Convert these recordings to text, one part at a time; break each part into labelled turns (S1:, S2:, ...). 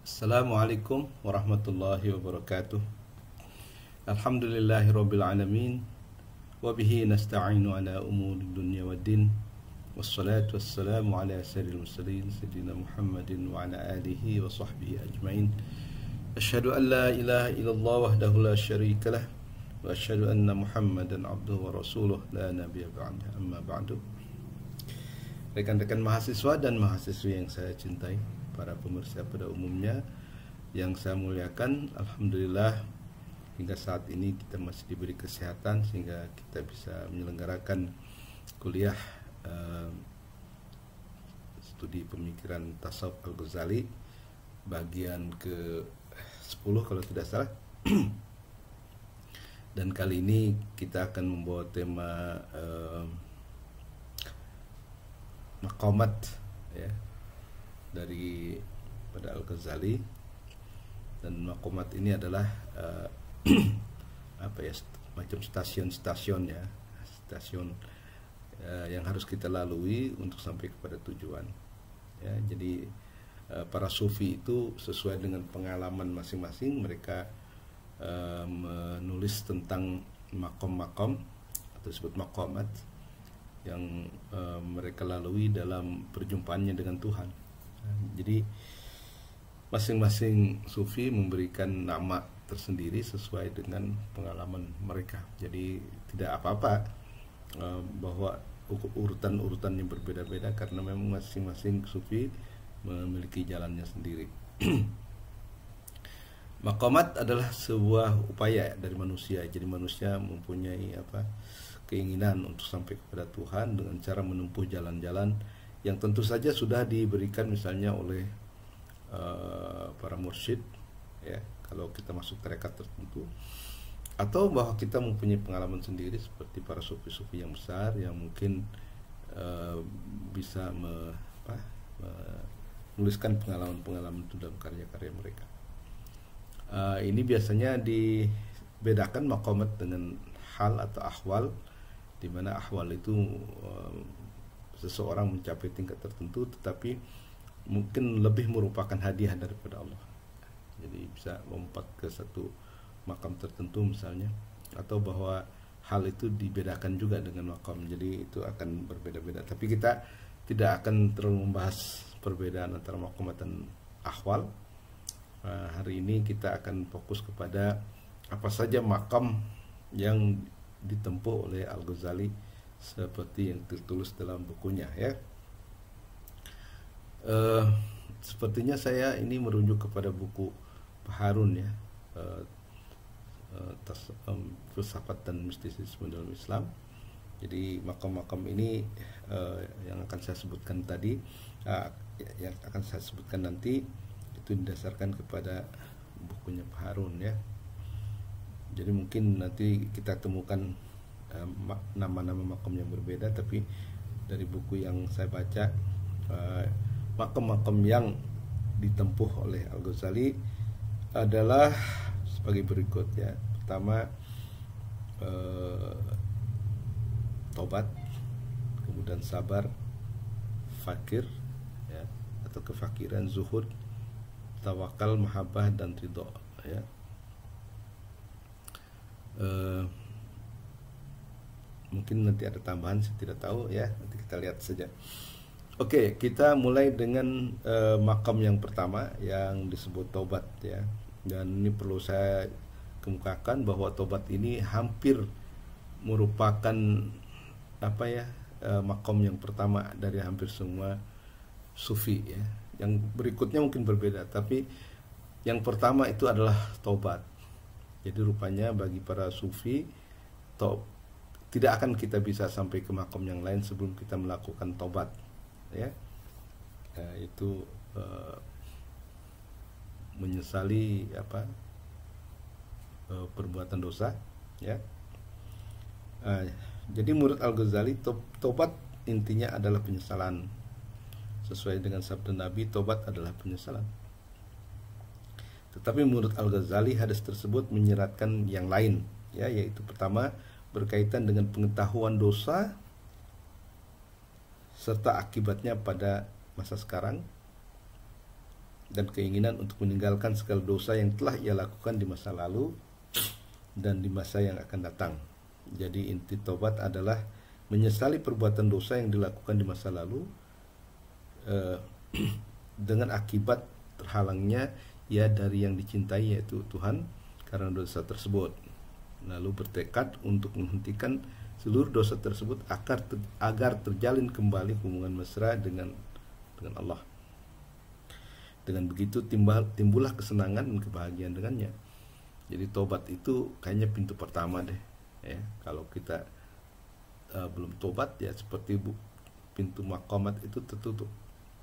S1: Assalamualaikum warahmatullahi wabarakatuh. Alhamdulillahirabbil alamin wa bihi nasta'inu ala umuri dunya waddin. Wassalatu wassalamu ala sayyidil mursalin sayyidina Muhammadin wa ala alihi wa sahbihi ajmain. Asyhadu an la ilaha illallah wahdahu la syarikalah wa asyhadu anna Muhammadan abduhu wa rasuluh la nabiyya ba'da. Amma ba'du. Rekan-rekan mahasiswa dan mahasiswi yang saya cintai, para pemirsa pada umumnya yang saya muliakan, alhamdulillah hingga saat ini kita masih diberi kesehatan sehingga kita bisa menyelenggarakan kuliah studi pemikiran Tasawuf Al-Ghazali bagian ke-10 kalau tidak salah. Dan kali ini kita akan membawa tema maqamat ya, dari pada Al-Ghazali. Dan maqamat ini adalah apa ya, macam stasiun-stasiun ya, stasiun yang harus kita lalui untuk sampai kepada tujuan ya. Jadi para sufi itu sesuai dengan pengalaman masing-masing mereka menulis tentang makom-makom atau disebut maqamat yang mereka lalui dalam perjumpaannya dengan Tuhan. Jadi masing-masing sufi memberikan nama tersendiri sesuai dengan pengalaman mereka. Jadi tidak apa-apa bahwa urutan-urutan yang berbeda-beda karena memang masing-masing sufi memiliki jalannya sendiri. Maqamat adalah sebuah upaya dari manusia. Jadi manusia mempunyai keinginan untuk sampai kepada Tuhan dengan cara menempuh jalan-jalan yang tentu saja sudah diberikan misalnya oleh para mursyid ya, kalau kita masuk tarekat tertentu, atau bahwa kita mempunyai pengalaman sendiri seperti para sufi-sufi yang besar yang mungkin bisa menuliskan pengalaman-pengalaman itu dalam karya-karya mereka. Ini biasanya dibedakan maqamat dengan hal atau ahwal, di mana ahwal itu seseorang mencapai tingkat tertentu tetapi mungkin lebih merupakan hadiah daripada Allah. Jadi bisa lompat ke satu makam tertentu misalnya, atau bahwa hal itu dibedakan juga dengan makam, jadi itu akan berbeda-beda. Tapi kita tidak akan terlalu membahas perbedaan antara maqamat dan ahwal. Hari ini kita akan fokus kepada apa saja makam yang ditempuh oleh Al-Ghazali seperti yang tertulis dalam bukunya ya. Sepertinya saya ini merujuk kepada buku Pak Harun ya, filsafat dan mistisisme dalam Islam. Jadi makam-makam ini yang akan saya sebutkan tadi, yang akan saya sebutkan nanti, itu didasarkan kepada bukunya Pak Harun ya. Jadi mungkin nanti kita temukan nama-nama makam yang berbeda, tapi dari buku yang saya baca, makam-makam yang ditempuh oleh Al-Ghazali adalah sebagai berikut ya. Pertama, tobat, kemudian sabar, fakir ya, atau kefakiran, zuhud, tawakal, mahabbah, dan ridho ya. Mungkin nanti ada tambahan, saya tidak tahu ya, nanti kita lihat saja. Oke, kita mulai dengan makam yang pertama yang disebut tobat ya. Dan ini perlu saya kemukakan bahwa tobat ini hampir merupakan makam yang pertama dari hampir semua sufi ya. Yang berikutnya mungkin berbeda, tapi yang pertama itu adalah tobat. Jadi rupanya bagi para sufi tidak akan kita bisa sampai ke makam yang lain sebelum kita melakukan tobat ya. Itu menyesali perbuatan dosa ya. Jadi menurut Al-Ghazali tobat intinya adalah penyesalan. Sesuai dengan sabda Nabi, tobat adalah penyesalan. Tetapi menurut Al-Ghazali hadis tersebut menyeratkan yang lain ya, yaitu pertama berkaitan dengan pengetahuan dosa serta akibatnya pada masa sekarang. dan keinginan untuk meninggalkan segala dosa yang telah ia lakukan di masa lalu dan di masa yang akan datang. Jadi inti tobat adalah menyesali perbuatan dosa yang dilakukan di masa lalu dengan akibat terhalangnya ya dari yang dicintai, yaitu Tuhan, karena dosa tersebut. Lalu bertekad untuk menghentikan seluruh dosa tersebut agar terjalin kembali hubungan mesra dengan Allah. Dengan begitu timbullah kesenangan dan kebahagiaan dengannya. Jadi tobat itu kayaknya pintu pertama deh ya. Kalau kita belum tobat ya seperti pintu maqamat itu tertutup.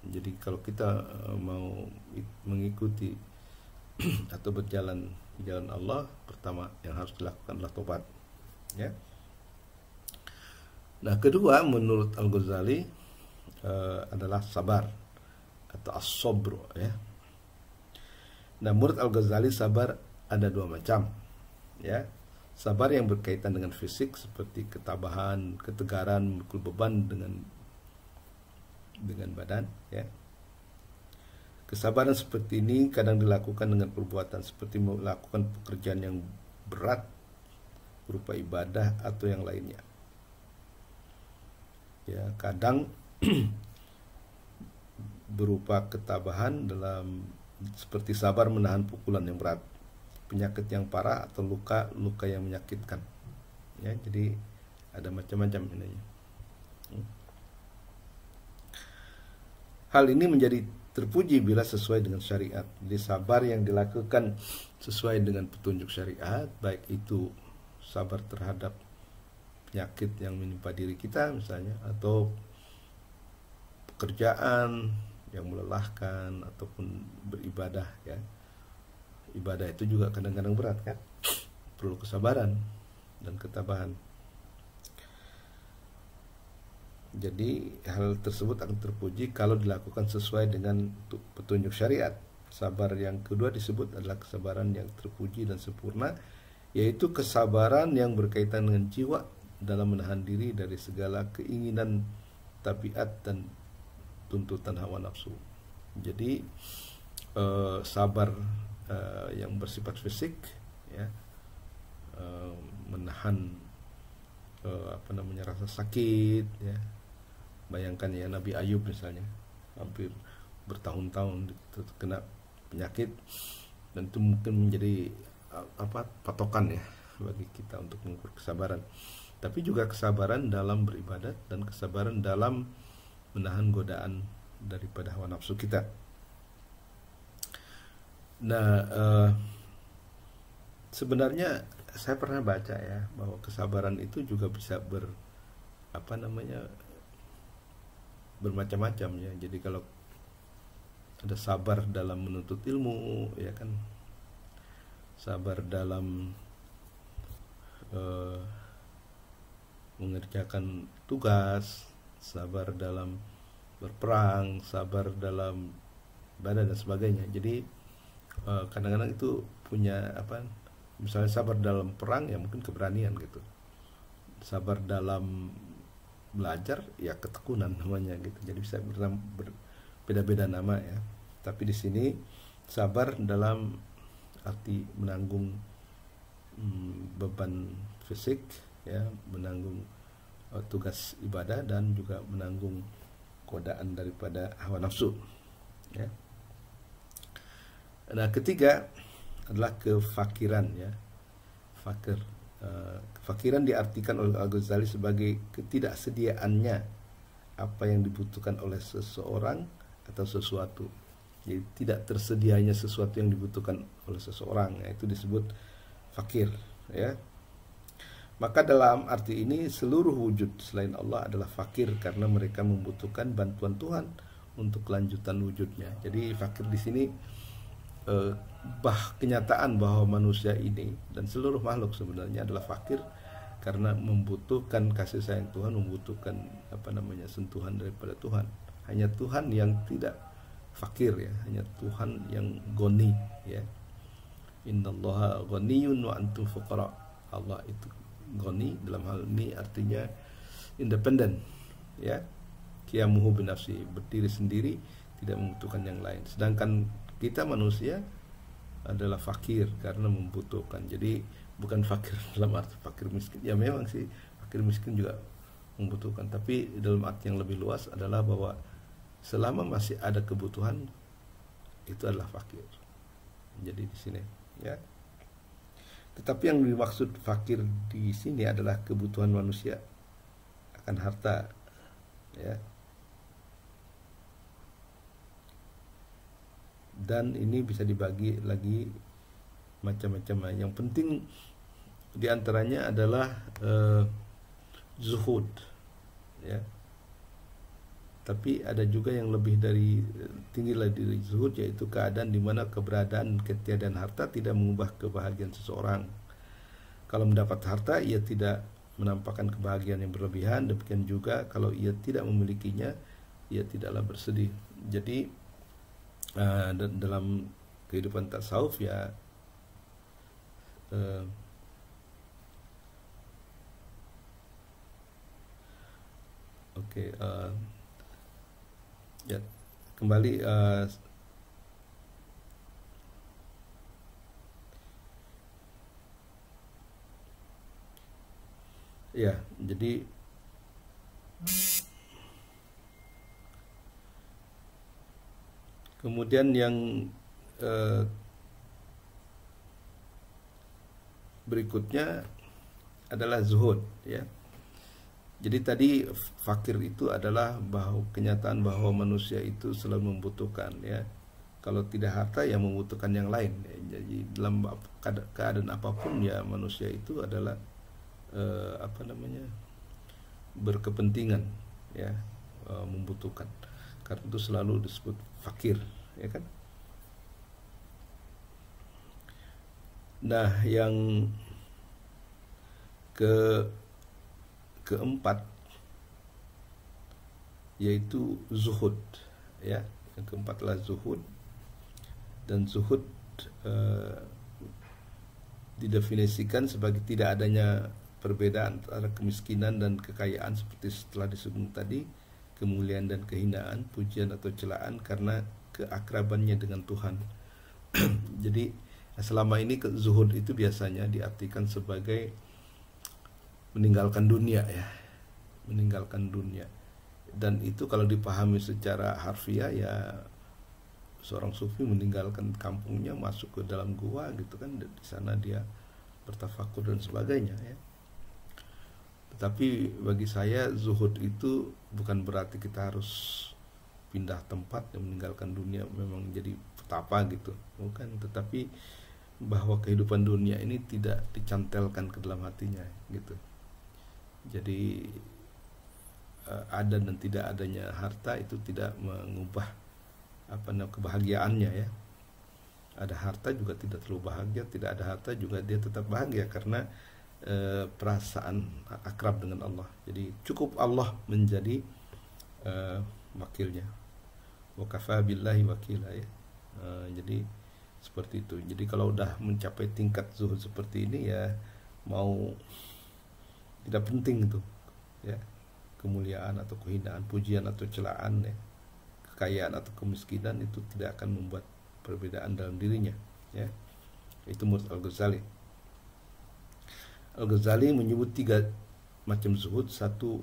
S1: Jadi kalau kita mau mengikuti atau berjalan di jalan Allah, pertama yang harus dilakukan adalah tobat ya. Nah, kedua menurut Al-Ghazali adalah sabar atau as-sabr ya. Nah, menurut Al-Ghazali sabar ada dua macam ya. Sabar yang berkaitan dengan fisik seperti ketabahan, ketegaran, memikul beban dengan badan ya. Kesabaran seperti ini kadang dilakukan dengan perbuatan seperti melakukan pekerjaan yang berat berupa ibadah atau yang lainnya. Ya, kadang berupa ketabahan dalam seperti sabar menahan pukulan yang berat, penyakit yang parah atau luka yang menyakitkan. Ya, jadi ada macam-macam ininya. Hal ini menjadi terpuji bila sesuai dengan syariat. Jadi sabar yang dilakukan sesuai dengan petunjuk syariat, baik itu sabar terhadap penyakit yang menimpa diri kita misalnya, atau pekerjaan yang melelahkan, ataupun beribadah ya. Ibadah itu juga kadang-kadang berat kan, perlu kesabaran dan ketabahan. Jadi hal tersebut akan terpuji kalau dilakukan sesuai dengan petunjuk syariat. Sabar yang kedua disebut adalah kesabaran yang terpuji dan sempurna, yaitu kesabaran yang berkaitan dengan jiwa dalam menahan diri dari segala keinginan tabiat dan tuntutan hawa nafsu. Jadi sabar yang bersifat fisik ya, menahan rasa sakit ya. Bayangkan ya, Nabi Ayub misalnya hampir bertahun-tahun terkena penyakit, dan itu mungkin menjadi patokan ya bagi kita untuk mengukur kesabaran. Tapi juga kesabaran dalam beribadat dan kesabaran dalam menahan godaan daripada hawa nafsu kita. Nah, sebenarnya saya pernah baca ya bahwa kesabaran itu juga bisa bermacam-macam ya. Jadi kalau ada sabar dalam menuntut ilmu ya kan, sabar dalam mengerjakan tugas, sabar dalam berperang, sabar dalam ibadah dan sebagainya. Jadi kadang-kadang itu punya misalnya sabar dalam perang ya mungkin keberanian gitu. Sabar dalam belajar ya ketekunan namanya gitu. Jadi bisa berbeda-beda nama ya. Tapi di sini sabar dalam arti menanggung beban fisik ya, menanggung tugas ibadah, dan juga menanggung godaan daripada hawa nafsu ya. Nah, ketiga adalah kefakiran ya. Kefakiran diartikan oleh Al-Ghazali sebagai ketidaksediaannya apa yang dibutuhkan oleh seseorang atau sesuatu. Jadi tidak tersedianya sesuatu yang dibutuhkan oleh seseorang, itu disebut fakir ya. Maka dalam arti ini seluruh wujud selain Allah adalah fakir karena mereka membutuhkan bantuan Tuhan untuk kelanjutan wujudnya. Jadi fakir di sini kenyataan bahwa manusia ini dan seluruh makhluk sebenarnya adalah fakir karena membutuhkan kasih sayang Tuhan, membutuhkan sentuhan daripada Tuhan. Hanya Tuhan yang tidak fakir ya, hanya Tuhan yang ghani ya. Innallaha ghaniyun wa antum fuqara. Allah itu ghani, dalam hal ini artinya independen ya. Qiyamuhu binafsi, berdiri sendiri, tidak membutuhkan yang lain. Sedangkan kita manusia adalah fakir karena membutuhkan. Jadi bukan fakir dalam arti fakir miskin, ya memang sih fakir miskin juga membutuhkan, tapi dalam arti yang lebih luas adalah bahwa selama masih ada kebutuhan itu adalah fakir. Jadi di sini ya. Tetapi yang dimaksud fakir di sini adalah kebutuhan manusia akan harta, ya. Dan ini bisa dibagi lagi macam-macam. Yang penting diantaranya adalah zuhud, ya. Tapi ada juga yang lebih dari tinggi lagi dari zuhud, yaitu keadaan di mana keberadaan ketiadaan harta tidak mengubah kebahagiaan seseorang. Kalau mendapat harta, ia tidak menampakkan kebahagiaan yang berlebihan. Demikian juga kalau ia tidak memilikinya, ia tidaklah bersedih. Jadi dalam kehidupan tasawuf ya, ya kembali ya, jadi kemudian yang berikutnya adalah zuhud, ya. Jadi tadi fakir itu adalah bahwa kenyataan bahwa manusia itu selalu membutuhkan, ya. Kalau tidak harta ya membutuhkan yang lain, ya. Jadi dalam keadaan apapun ya manusia itu adalah berkepentingan, ya, membutuhkan. Karena itu selalu disebut fakir, ya kan? Nah, yang keempat yaitu zuhud, ya. Yang keempat adalah zuhud, dan zuhud didefinisikan sebagai tidak adanya perbedaan antara kemiskinan dan kekayaan seperti setelah disebut tadi, kemuliaan dan kehinaan, pujian atau celaan karena keakrabannya dengan Tuhan. Jadi selama ini zuhud itu biasanya diartikan sebagai meninggalkan dunia, ya, meninggalkan dunia. Dan itu kalau dipahami secara harfiah ya, seorang sufi meninggalkan kampungnya, masuk ke dalam gua gitu kan, di sana dia bertafakur dan sebagainya, ya. Tetapi bagi saya zuhud itu bukan berarti kita harus pindah tempat dan meninggalkan dunia memang jadi petapa gitu, bukan. Tetapi bahwa kehidupan dunia ini tidak dicantelkan ke dalam hatinya gitu. Jadi ada dan tidak adanya harta itu tidak mengubah kebahagiaannya, ya. Ada harta juga tidak terlalu bahagia, tidak ada harta juga dia tetap bahagia karena perasaan akrab dengan Allah. Jadi cukup Allah menjadi wakilnya. Wa kafa billahi wakila, ya. Jadi seperti itu. Jadi kalau udah mencapai tingkat zuhud seperti ini ya, mau tidak penting itu, ya, kemuliaan atau kehinaan, pujian atau celaan, ya, kekayaan atau kemiskinan itu tidak akan membuat perbedaan dalam dirinya, ya. Itu menurut Al-Ghazali. Al-Ghazali menyebut 3 macam zuhud. Satu,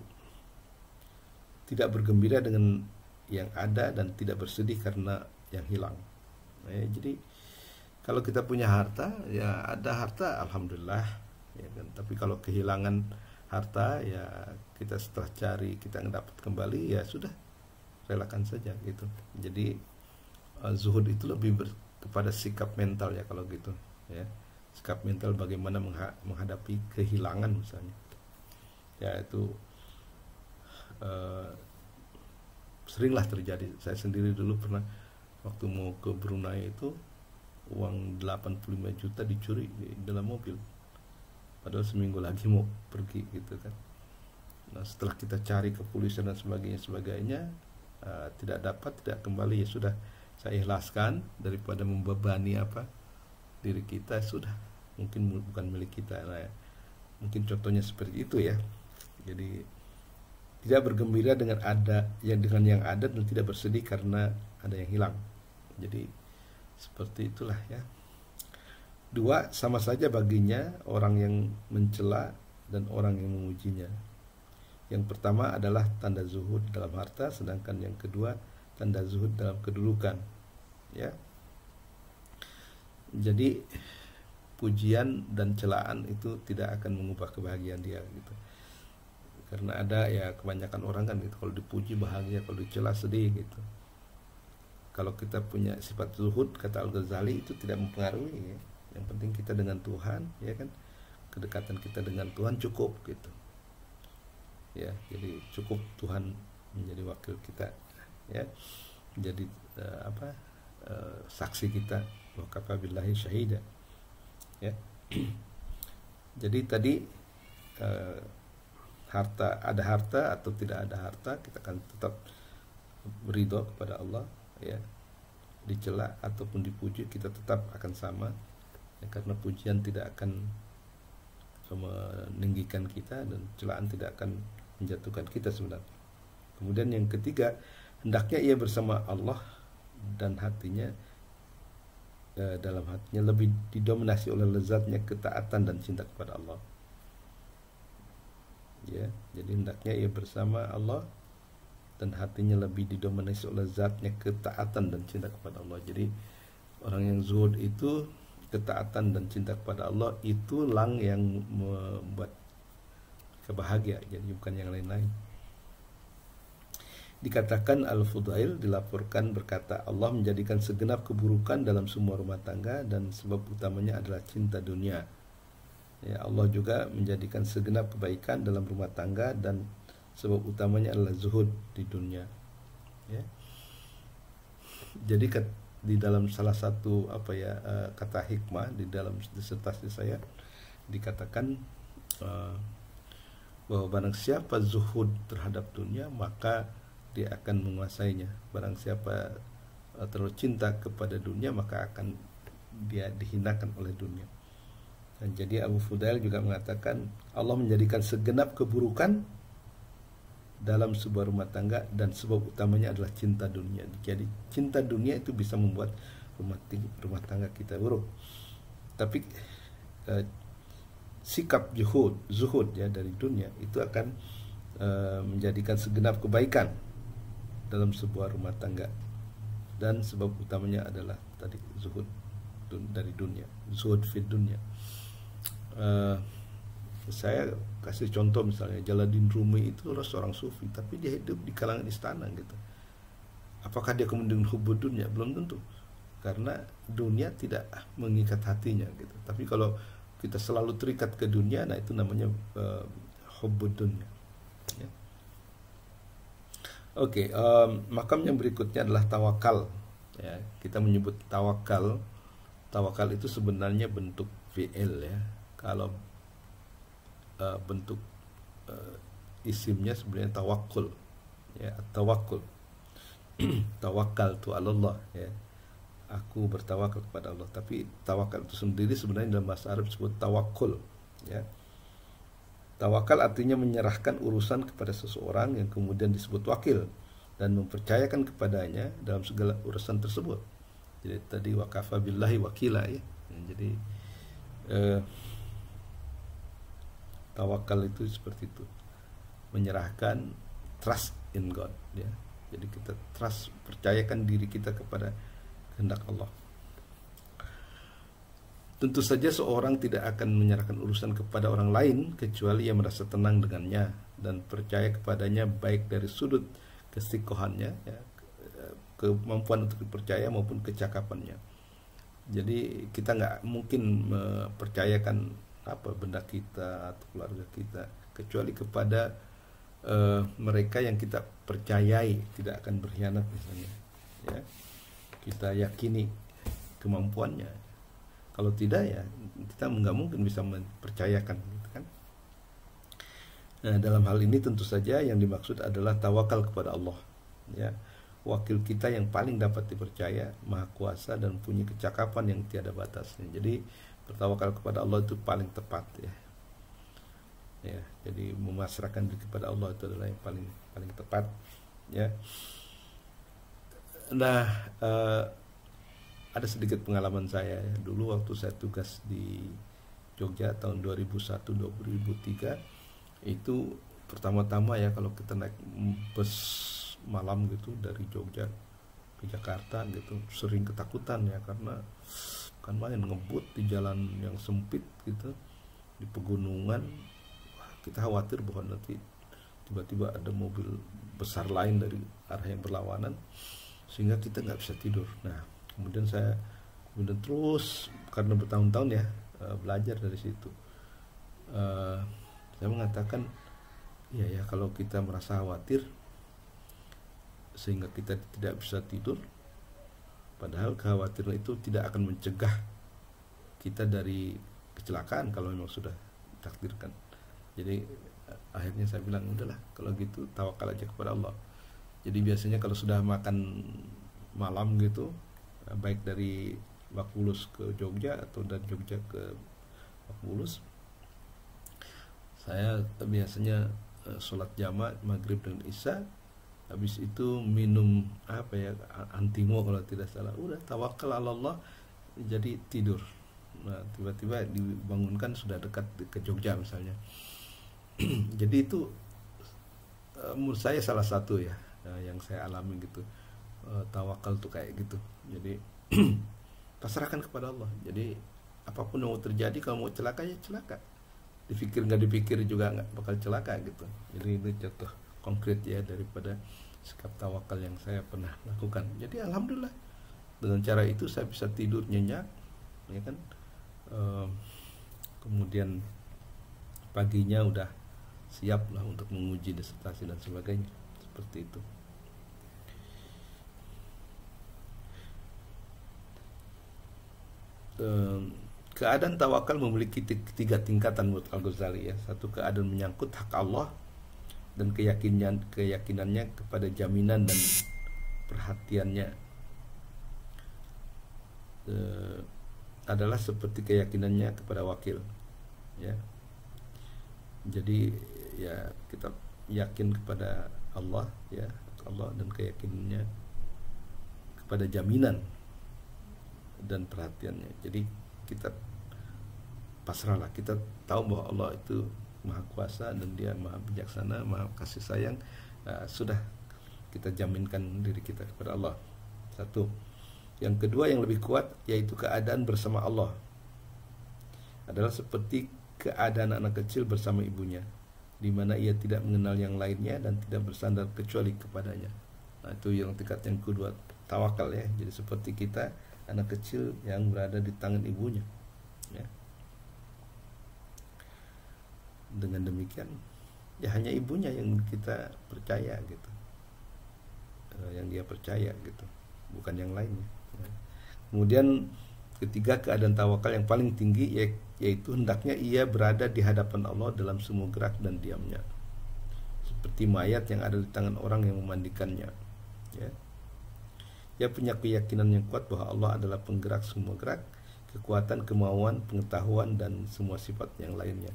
S1: tidak bergembira dengan yang ada dan tidak bersedih karena yang hilang. Jadi kalau kita punya harta, ya ada harta alhamdulillah, ya kan. Tapi kalau kehilangan harta ya kita setelah cari kita dapat kembali, ya sudah, relakan saja gitu. Jadi zuhud itu lebih kepada sikap mental, ya, kalau gitu, ya. Sikap mental bagaimana menghadapi kehilangan misalnya, ya, itu seringlah terjadi. Saya sendiri dulu pernah waktu mau ke Brunei itu uang 85 juta dicuri di dalam mobil, padahal seminggu lagi mau pergi gitu kan. Nah, setelah kita cari ke polisi dan sebagainya tidak dapat, tidak kembali, ya sudah, saya ikhlaskan daripada membebani diri kita, sudah, mungkin bukan milik kita. Nah, mungkin contohnya seperti itu, ya. Jadi tidak bergembira dengan yang ada dan tidak bersedih karena ada yang hilang. Jadi Seperti itulah ya. Dua sama saja baginya, orang yang mencela dan orang yang memujinya. Yang pertama adalah tanda zuhud dalam harta, sedangkan yang kedua tanda zuhud dalam kedudukan. Ya. Jadi pujian dan celaan itu tidak akan mengubah kebahagiaan dia gitu. Karena ada ya kebanyakan orang kan gitu, kalau dipuji bahagia, kalau dicela sedih gitu. Kalau kita punya sifat zuhud, kata Al-Ghazali, itu tidak mempengaruhi ya. Yang penting kita dengan Tuhan, ya kan, kedekatan kita dengan Tuhan cukup gitu ya. Jadi cukup Tuhan menjadi wakil kita ya, menjadi saksi kita, wa kafa billahi syahida ya. Jadi tadi ada harta atau tidak ada harta, kita akan tetap beridho kepada Allah ya. Dicela ataupun dipuji kita tetap akan sama ya, karena pujian tidak akan meninggikan kita dan celaan tidak akan menjatuhkan kita sebenarnya. Kemudian yang ketiga, hendaknya ia bersama Allah dan hatinya dalam hatinya lebih didominasi oleh lezatnya ketaatan dan cinta kepada Allah. Ya, jadi hendaknya ia bersama Allah dan hatinya lebih didominasi oleh zatnya ketaatan dan cinta kepada Allah. Jadi orang yang zuhud itu ketaatan dan cinta kepada Allah itu yang membuat kebahagia, jadi bukan yang lain-lain. Dikatakan Al-Fudail dilaporkan berkata, Allah menjadikan segenap keburukan dalam semua rumah tangga dan sebab utamanya adalah cinta dunia. Ya, Allah juga menjadikan segenap kebaikan dalam rumah tangga dan sebab utamanya adalah zuhud di dunia. Ya. Jadi di dalam salah satu kata hikmah di dalam disertasi saya dikatakan bahwa barang siapa zuhud terhadap dunia maka dia akan menguasainya. Barang siapa terlalu cinta kepada dunia maka akan dia dihinakan oleh dunia. Dan jadi Abu Fudail juga mengatakan Allah menjadikan segenap keburukan dalam sebuah rumah tangga dan sebab utamanya adalah cinta dunia. Jadi cinta dunia itu bisa membuat rumah tangga kita buruk. Tapi sikap zuhud ya dari dunia itu akan menjadikan segenap kebaikan dalam sebuah rumah tangga dan sebab utamanya adalah tadi zuhud dari dunia, zuhud fi dunia. Saya kasih contoh misalnya Jalaluddin Rumi itu seorang sufi, tapi dia hidup di kalangan istana gitu. Apakah dia kemudian hubud dunia? Belum tentu, karena dunia tidak mengikat hatinya gitu. Tapi kalau kita selalu terikat ke dunia, nah itu namanya hubud dunia. Ya. Oke, makam yang berikutnya adalah tawakal. Ya, kita menyebut tawakal. Tawakal itu sebenarnya bentuk fi'il ya. Kalau bentuk isimnya sebenarnya tawakkul ya, tawakkul. Tawakal tu Allah ya, aku bertawakal kepada Allah. Tapi tawakal itu sendiri sebenarnya dalam bahasa Arab disebut tawakkul ya. Tawakal artinya menyerahkan urusan kepada seseorang yang kemudian disebut wakil dan mempercayakan kepadanya dalam segala urusan tersebut. Jadi tadi wakafa billahi wakila ya. Jadi tawakal itu seperti itu, menyerahkan, trust in God ya. Jadi kita trust, percayakan diri kita kepada kehendak Allah. Tentu saja seorang tidak akan menyerahkan urusan kepada orang lain kecuali ia merasa tenang dengannya dan percaya kepadanya, baik dari sudut keistiqohannya ya, kemampuan untuk dipercaya maupun kecakapannya. Jadi kita nggak mungkin mempercayakan benda kita atau keluarga kita kecuali kepada mereka yang kita percayai tidak akan berkhianat misalnya ya. Kita yakini kemampuannya. Kalau tidak ya kita nggak mungkin bisa mempercayakan gitu kan. Nah, dalam hal ini tentu saja yang dimaksud adalah tawakal kepada Allah ya, wakil kita yang paling dapat dipercaya, maha kuasa dan punya kecakapan yang tiada batasnya. Jadi bertawakal kepada Allah itu paling tepat ya. Ya, jadi memasrahkan diri kepada Allah itu adalah yang paling tepat ya. Nah, ada sedikit pengalaman saya ya. Dulu waktu saya tugas di Jogja tahun 2001-2003 itu pertama-tama ya, kalau kita naik bus malam gitu dari Jogja ke Jakarta gitu sering ketakutan ya, karena kan main ngebut di jalan yang sempit gitu di pegunungan. Kita khawatir bahwa nanti tiba-tiba ada mobil besar lain dari arah yang berlawanan sehingga kita nggak bisa tidur. Nah kemudian terus karena bertahun-tahun ya belajar dari situ, saya mengatakan ya kalau kita merasa khawatir sehingga kita tidak bisa tidur, padahal kekhawatiran itu tidak akan mencegah kita dari kecelakaan kalau memang sudah ditakdirkan. Jadi akhirnya saya bilang udahlah kalau gitu tawakal aja kepada Allah. Jadi biasanya kalau sudah makan malam gitu, baik dari Wak Bulus ke Jogja atau dari Jogja ke Wak Bulus, saya biasanya sholat jamaah maghrib dan isya, habis itu minum antimo kalau tidak salah, udah tawakal ala Allah, jadi tidur. Nah tiba-tiba dibangunkan sudah dekat ke Jogja misalnya. Jadi itu menurut saya salah satu ya yang saya alami gitu. Tawakal tuh kayak gitu. Jadi pasrahkan kepada Allah. Jadi apapun yang mau terjadi, kalau mau celaka ya celaka, dipikir nggak dipikir juga nggak bakal celaka gitu. Jadi itu contoh konkret ya daripada sikap tawakal yang saya pernah lakukan. Jadi alhamdulillah dengan cara itu saya bisa tidur nyenyak ya kan. Kemudian paginya udah siap lah untuk menguji disertasi dan sebagainya, seperti itu. Keadaan tawakal memiliki tiga tingkatan menurut Al-Ghazali ya. Satu, keadaan menyangkut hak Allah dan keyakinannya kepada jaminan dan perhatiannya adalah seperti keyakinannya kepada wakil ya. Jadi ya kita yakin kepada Allah ya, Allah, dan keyakinannya kepada jaminan dan perhatiannya. Jadi kita pasrahlah, kita tahu bahwa Allah itu maha kuasa dan dia maha bijaksana, maha kasih sayang. Sudah kita jaminkan diri kita kepada Allah. Satu. Yang kedua yang lebih kuat yaitu keadaan bersama Allah adalah seperti keadaan anak kecil bersama ibunya, di mana ia tidak mengenal yang lainnya dan tidak bersandar kecuali kepadanya. Nah itu yang tingkat yang kedua, tawakal ya. Jadi seperti kita anak kecil yang berada di tangan ibunya ya. Dengan demikian ya hanya ibunya yang kita percaya gitu, yang dia percaya gitu, bukan yang lainnya ya. Kemudian ketiga, keadaan tawakal yang paling tinggi yaitu hendaknya ia berada di hadapan Allah dalam semua gerak dan diamnya, seperti mayat yang ada di tangan orang yang memandikannya ya. Ia punya keyakinan yang kuat bahwa Allah adalah penggerak semua gerak, kekuatan, kemauan, pengetahuan, dan semua sifat yang lainnya.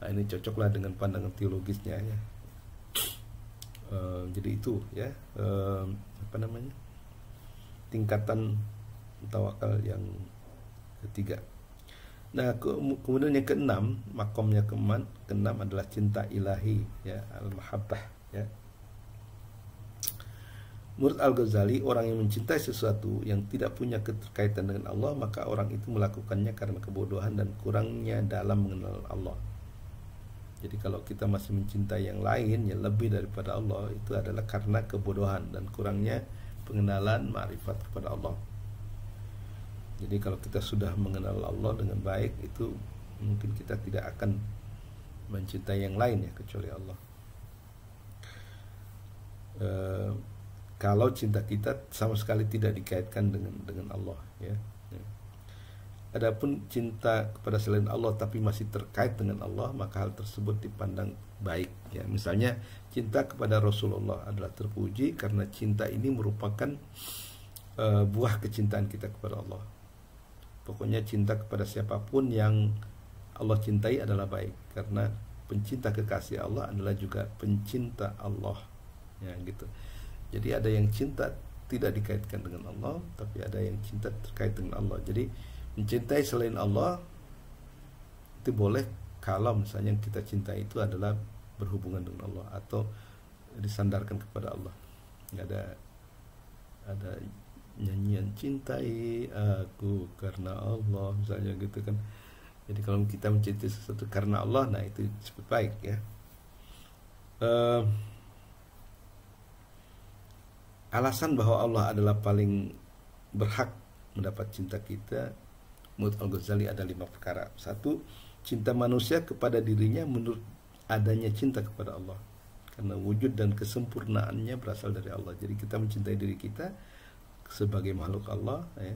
S1: Nah ini cocoklah dengan pandangan teologisnya ya. Jadi itu ya tingkatan tawakal yang ketiga. Nah kemudian yang keenam, makomnya keenam adalah cinta ilahi ya, al-mahabbah ya. Menurut Al-Ghazali, orang yang mencintai sesuatu yang tidak punya keterkaitan dengan Allah, maka orang itu melakukannya karena kebodohan dan kurangnya dalam mengenal Allah. Jadi kalau kita masih mencintai yang lain yang lebih daripada Allah, itu adalah karena kebodohan dan kurangnya pengenalan ma'rifat kepada Allah. Jadi kalau kita sudah mengenal Allah dengan baik, itu mungkin kita tidak akan mencintai yang lain ya kecuali Allah. Kalau cinta kita sama sekali tidak dikaitkan dengan Allah ya. Adapun cinta kepada selain Allah tapi masih terkait dengan Allah, maka hal tersebut dipandang baik ya. Misalnya cinta kepada Rasulullah adalah terpuji karena cinta ini merupakan buah kecintaan kita kepada Allah. Pokoknya cinta kepada siapapun yang Allah cintai adalah baik, karena pencinta kekasih Allah adalah juga pencinta Allah ya gitu. Jadi ada yang cinta tidak dikaitkan dengan Allah, tapi ada yang cinta terkait dengan Allah. Jadi mencintai selain Allah itu boleh kalau misalnya yang kita cintai itu adalah berhubungan dengan Allah atau disandarkan kepada Allah. Nggak ada nyanyian cintai aku karena Allah misalnya gitu kan. Jadi kalau kita mencintai sesuatu karena Allah, nah itu disebut baik ya. Alasan bahwa Allah adalah paling berhak mendapat cinta kita menurut Al-Ghazali ada 5 perkara. 1, cinta manusia kepada dirinya menurut adanya cinta kepada Allah, karena wujud dan kesempurnaannya berasal dari Allah. Jadi kita mencintai diri kita sebagai makhluk Allah ya,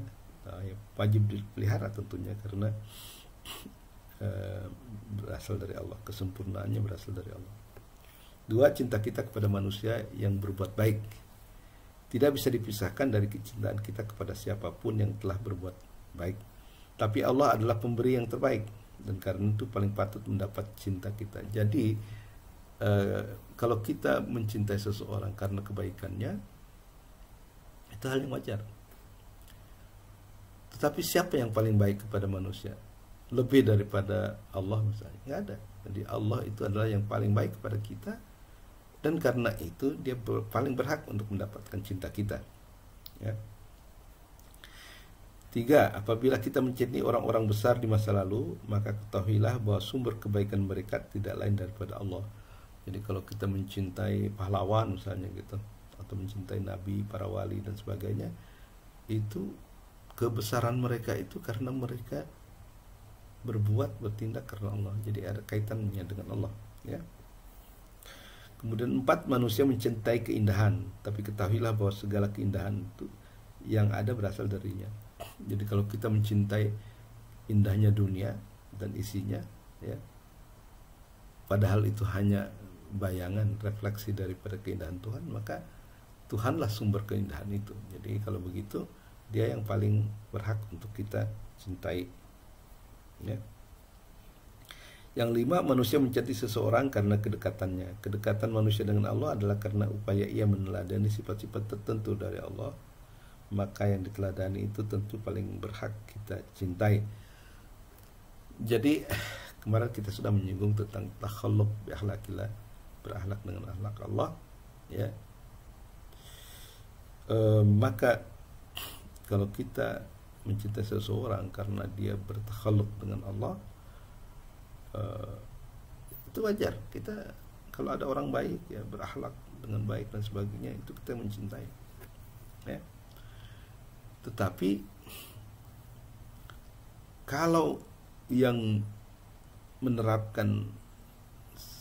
S1: wajib dipelihara tentunya karena berasal dari Allah, kesempurnaannya berasal dari Allah. 2, cinta kita kepada manusia yang berbuat baik tidak bisa dipisahkan dari kecintaan kita kepada siapapun yang telah berbuat baik. Tapi Allah adalah pemberi yang terbaik dan karena itu paling patut mendapat cinta kita. Jadi kalau kita mencintai seseorang karena kebaikannya, itu hal yang wajar. Tetapi siapa yang paling baik kepada manusia? Lebih daripada Allah misalnya? Nggak ada. Jadi Allah itu adalah yang paling baik kepada kita, dan karena itu dia paling berhak untuk mendapatkan cinta kita ya. 3, apabila kita mencintai orang-orang besar di masa lalu, maka ketahuilah bahwa sumber kebaikan mereka tidak lain daripada Allah. Jadi kalau kita mencintai pahlawan misalnya gitu, atau mencintai nabi, para wali dan sebagainya, itu kebesaran mereka itu karena mereka bertindak karena Allah. Jadi ada kaitannya dengan Allah ya. Kemudian 4, manusia mencintai keindahan, tapi ketahuilah bahwa segala keindahan itu yang ada berasal darinya. Jadi kalau kita mencintai indahnya dunia dan isinya ya, padahal itu hanya bayangan, refleksi daripada keindahan Tuhan, maka Tuhanlah sumber keindahan itu. Jadi kalau begitu dia yang paling berhak untuk kita cintai ya. Yang 5, manusia mencintai seseorang karena kedekatannya. Kedekatan manusia dengan Allah adalah karena upaya ia meneladani sifat-sifat tertentu dari Allah. Maka yang diteladani itu tentu paling berhak kita cintai. Jadi kemarin kita sudah menyinggung tentang takhalluq bi akhlaqillah, berakhlak dengan akhlak Allah ya. Maka kalau kita mencintai seseorang karena dia bertakhalluq dengan Allah, itu wajar. Kita kalau ada orang baik ya, berakhlak dengan baik dan sebagainya, itu kita mencintai ya. Tetapi kalau yang menerapkan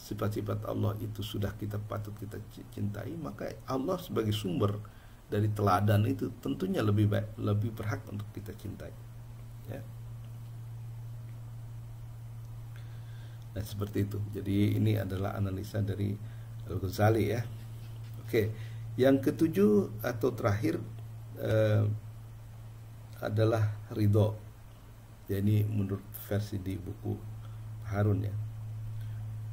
S1: sifat-sifat Allah itu sudah patut kita cintai, maka Allah sebagai sumber dari teladan itu tentunya lebih berhak untuk kita cintai ya. Nah seperti itu. Jadi ini adalah analisa dari Al-Ghazali ya. Oke, yang ke-7 atau terakhir adalah ridho. Ya, ini menurut versi di buku Harun ya.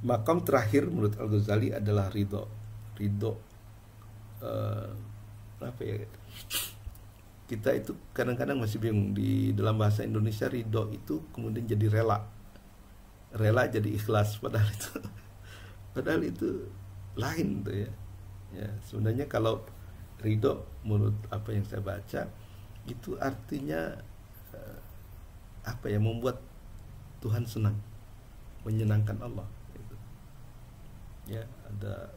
S1: Makam terakhir menurut Al-Ghazali adalah ridho. Ridho apa ya? Kita itu kadang-kadang masih bingung di dalam bahasa Indonesia. Ridho itu kemudian jadi rela jadi ikhlas, padahal itu lain tuh ya. Ya sebenarnya kalau ridho menurut apa yang saya baca itu artinya apa ya, membuat Tuhan senang, menyenangkan Allah gitu. Ya ada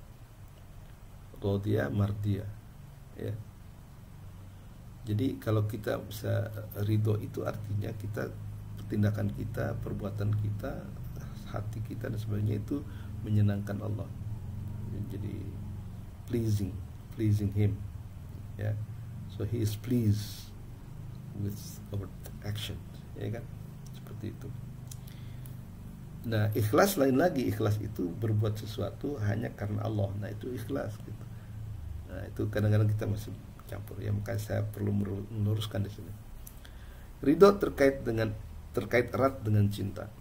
S1: rodiyah mardiyah ya. Jadi kalau kita bisa ridho itu artinya kita, tindakan kita, perbuatan kita, hati kita dan sebagainya itu menyenangkan Allah. Jadi pleasing Him ya. So He is pleased with our action ya kan, seperti itu. Nah ikhlas lain lagi. Ikhlas itu berbuat sesuatu hanya karena Allah. Nah itu ikhlas gitu. Nah itu kadang-kadang kita masih campur ya, maka saya perlu meluruskan di sini. Ridho terkait erat dengan cinta.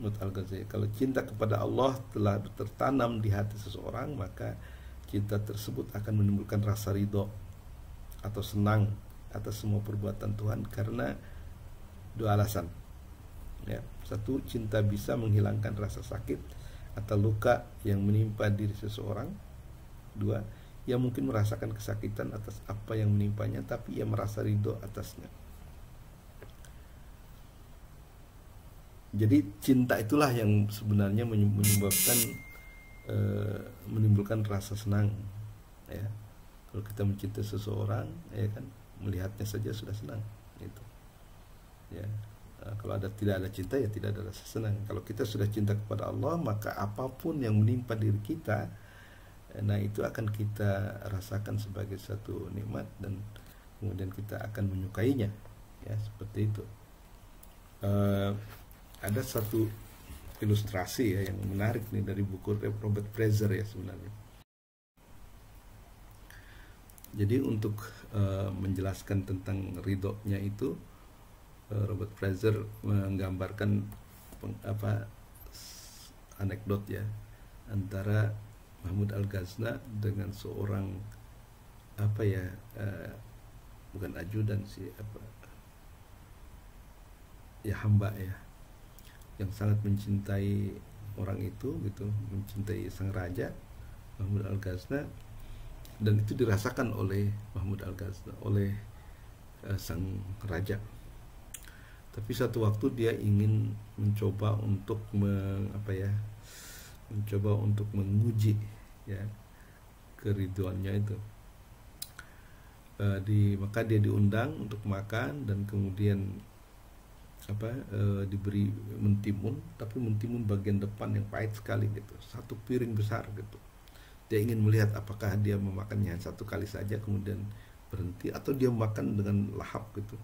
S1: Menurut Al-Ghazali, kalau cinta kepada Allah telah tertanam di hati seseorang, maka cinta tersebut akan menimbulkan rasa ridho atau senang atas semua perbuatan Tuhan karena dua alasan. Ya, satu, cinta bisa menghilangkan rasa sakit atau luka yang menimpa diri seseorang. Dua, ia mungkin merasakan kesakitan atas apa yang menimpanya, tapi ia merasa ridho atasnya. Jadi cinta itulah yang sebenarnya menyebabkan menimbulkan rasa senang. Ya, kalau kita mencintai seseorang, ya kan, melihatnya saja sudah senang. Gitu. Ya. Kalau tidak ada cinta, ya tidak ada rasa senang. Kalau kita sudah cinta kepada Allah, maka apapun yang menimpa diri kita, nah itu akan kita rasakan sebagai satu nikmat dan kemudian kita akan menyukainya. Ya, seperti itu. Ada satu ilustrasi ya yang menarik nih dari buku Robert Fraser ya sebenarnya. Jadi untuk menjelaskan tentang ridhonya itu, Robert Fraser menggambarkan anekdot ya antara Mahmud Al-Ghazna dengan seorang bukan ajudan sih, hamba ya, yang sangat mencintai orang itu gitu, mencintai sang raja Mahmud Al-Ghazna, dan itu dirasakan oleh Mahmud Al-Ghazna, oleh sang raja. Tapi satu waktu dia ingin mencoba untuk menguji ya keriduannya itu. Maka dia diundang untuk makan dan kemudian diberi mentimun, tapi mentimun bagian depan yang pahit sekali gitu, satu piring besar gitu. Dia ingin melihat apakah dia memakannya satu kali saja kemudian berhenti, atau dia makan dengan lahap gitu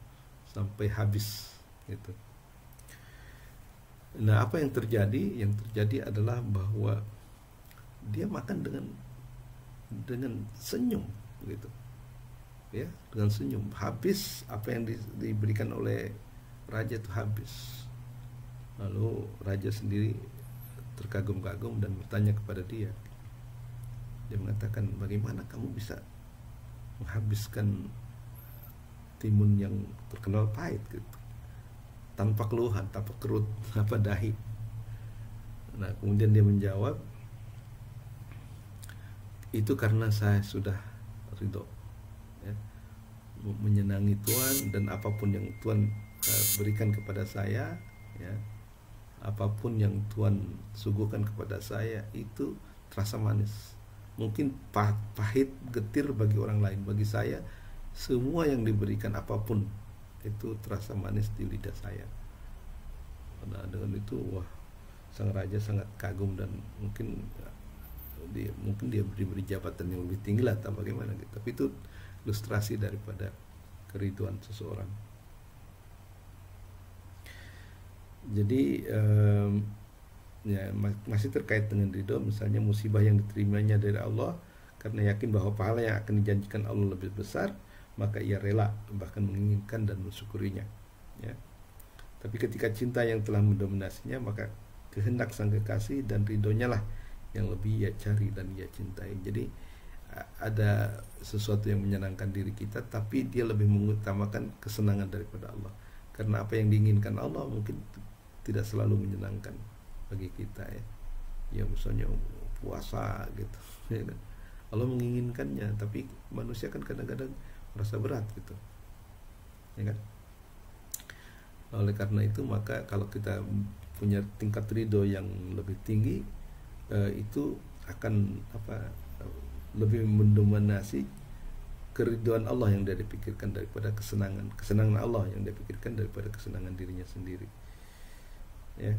S1: sampai habis gitu. Nah, apa yang terjadi? Yang terjadi adalah bahwa dia makan dengan senyum gitu. Ya, dengan senyum. Habis apa yang diberikan oleh raja itu habis. Lalu raja sendiri terkagum-kagum dan bertanya kepada dia. Dia mengatakan, bagaimana kamu bisa menghabiskan timun yang terkenal pahit gitu, tanpa keluhan, tanpa kerut dahi. Nah, kemudian dia menjawab, itu karena saya sudah ridho ya, menyenangi Tuhan, dan apapun yang Tuhan berikan kepada saya ya, apapun yang Tuhan suguhkan kepada saya itu terasa manis. Mungkin pahit, getir bagi orang lain, bagi saya semua yang diberikan apapun itu terasa manis di lidah saya. Nah, dengan itu sang raja sangat kagum, dan mungkin dia diberi jabatan yang lebih tinggi lah, atau bagaimana gitu. Tapi itu ilustrasi daripada keriduan seseorang. Jadi masih terkait dengan ridho, misalnya musibah yang diterimanya dari Allah karena yakin bahwa pahala yang akan dijanjikan Allah lebih besar, maka ia rela bahkan menginginkan dan mensyukurinya ya. Tapi ketika cinta yang telah mendominasinya, maka kehendak sang kekasih dan ridhonya lah yang lebih ia cari dan ia cintai. Jadi ada sesuatu yang menyenangkan diri kita, tapi dia lebih mengutamakan kesenangan daripada Allah, karena apa yang diinginkan Allah mungkin tidak selalu menyenangkan bagi kita ya misalnya puasa gitu ya kan? Allah menginginkannya, tapi manusia kan kadang-kadang merasa berat gitu ya kan. Oleh karena itu, maka kalau kita punya tingkat ridho yang lebih tinggi, itu akan lebih mendominasi keridhaan Allah yang dia pikirkan daripada kesenangan Allah yang dia pikirkan daripada kesenangan dirinya sendiri ya.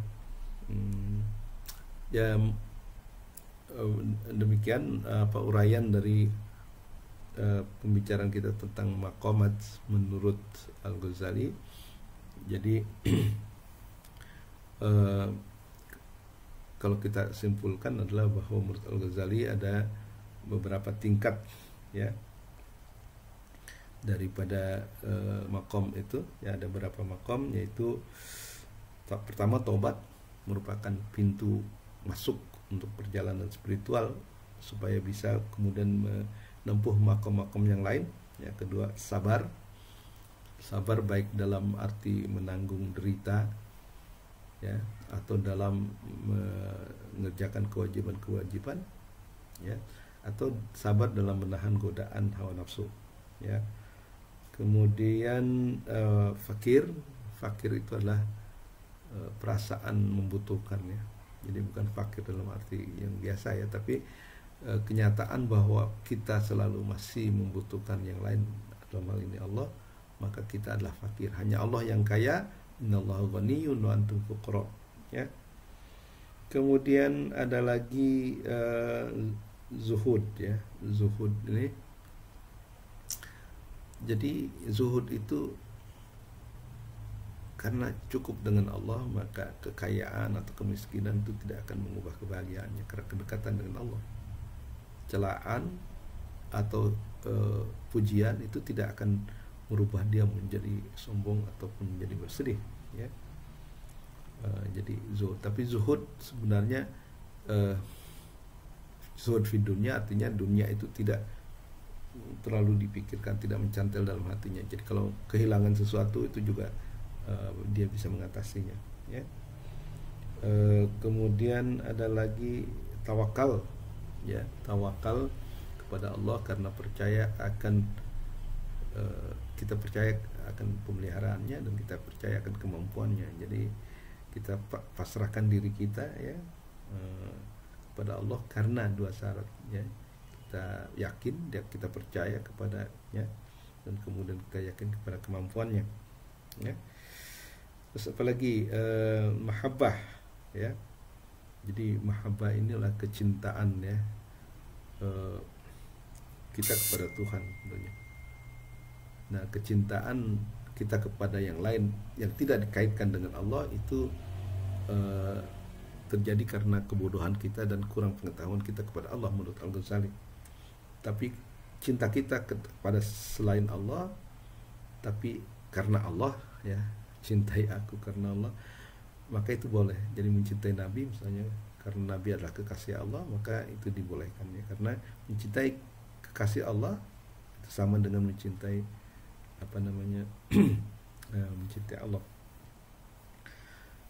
S1: Demikian uraian dari pembicaraan kita tentang maqamat menurut Al-Ghazali. Jadi kalau kita simpulkan adalah bahwa menurut Al-Ghazali ada beberapa tingkat ya daripada maqam itu ya. Ada beberapa maqam, yaitu pertama, taubat merupakan pintu masuk untuk perjalanan spiritual supaya bisa kemudian menempuh makom-makom yang lain. Ya, kedua sabar. Sabar baik dalam arti menanggung derita, ya, atau dalam mengerjakan kewajiban-kewajiban, ya, atau sabar dalam menahan godaan hawa nafsu, ya. Kemudian fakir itu adalah perasaan membutuhkan, ya. Jadi bukan fakir dalam arti yang biasa, ya, tapi kenyataan bahwa kita selalu masih membutuhkan yang lain, dalam hal ini Allah, maka kita adalah fakir. Hanya Allah yang kaya. Innallaha ghaniyyun wa antum fuqara, ya. Kemudian ada lagi zuhud, ya. Zuhud ini, jadi zuhud itu karena cukup dengan Allah, maka kekayaan atau kemiskinan itu tidak akan mengubah kebahagiaannya, karena kedekatan dengan Allah. Celaan atau pujian itu tidak akan merubah dia menjadi sombong ataupun menjadi bersedih, ya. Jadi zuhud, tapi zuhud sebenarnya zuhud fi dunya artinya dunia itu tidak terlalu dipikirkan, tidak mencantel dalam hatinya. Jadi kalau kehilangan sesuatu itu juga dia bisa mengatasinya, ya. Kemudian ada lagi tawakal, ya. Tawakal kepada Allah karena percaya akan kita percaya akan pemeliharaannya dan kita percaya akan kemampuannya. Jadi kita pasrahkan diri kita, ya, kepada Allah karena dua syarat, ya. Kita yakin, kita percaya kepadanya, dan kemudian kita yakin kepada kemampuannya, ya. Terus apalagi mahabbah, ya. Jadi mahabbah inilah kecintaan, ya, kita kepada Tuhan tentunya. Nah, kecintaan kita kepada yang lain yang tidak dikaitkan dengan Allah itu terjadi karena kebodohan kita dan kurang pengetahuan kita kepada Allah menurut Al-Ghazali. Tapi cinta kita kepada selain Allah, tapi karena Allah, ya, cintai aku karena Allah, maka itu boleh. Jadi mencintai Nabi misalnya karena Nabi adalah kekasih Allah, maka itu dibolehkan, ya. Karena mencintai kekasih Allah itu sama dengan mencintai mencintai Allah.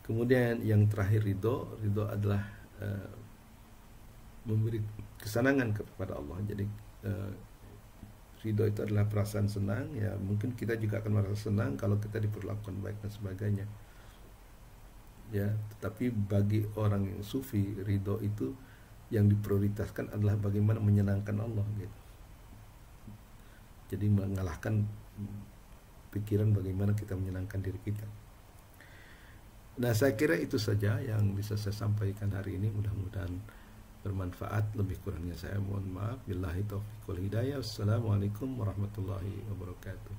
S1: Kemudian yang terakhir ridho adalah memberi kesenangan kepada Allah. Jadi ridho itu adalah perasaan senang, ya. Mungkin kita juga akan merasa senang kalau kita diperlakukan baik dan sebagainya, ya. Tetapi bagi orang yang sufi, ridho itu yang diprioritaskan adalah bagaimana menyenangkan Allah, gitu. Jadi mengalahkan pikiran bagaimana kita menyenangkan diri kita. Nah, saya kira itu saja yang bisa saya sampaikan hari ini. Mudah-mudahan bermanfaat. Lebih kurangnya saya mohon maaf. Billahi taufiq wal hidayah. Wassalamualaikum warahmatullahi wabarakatuh.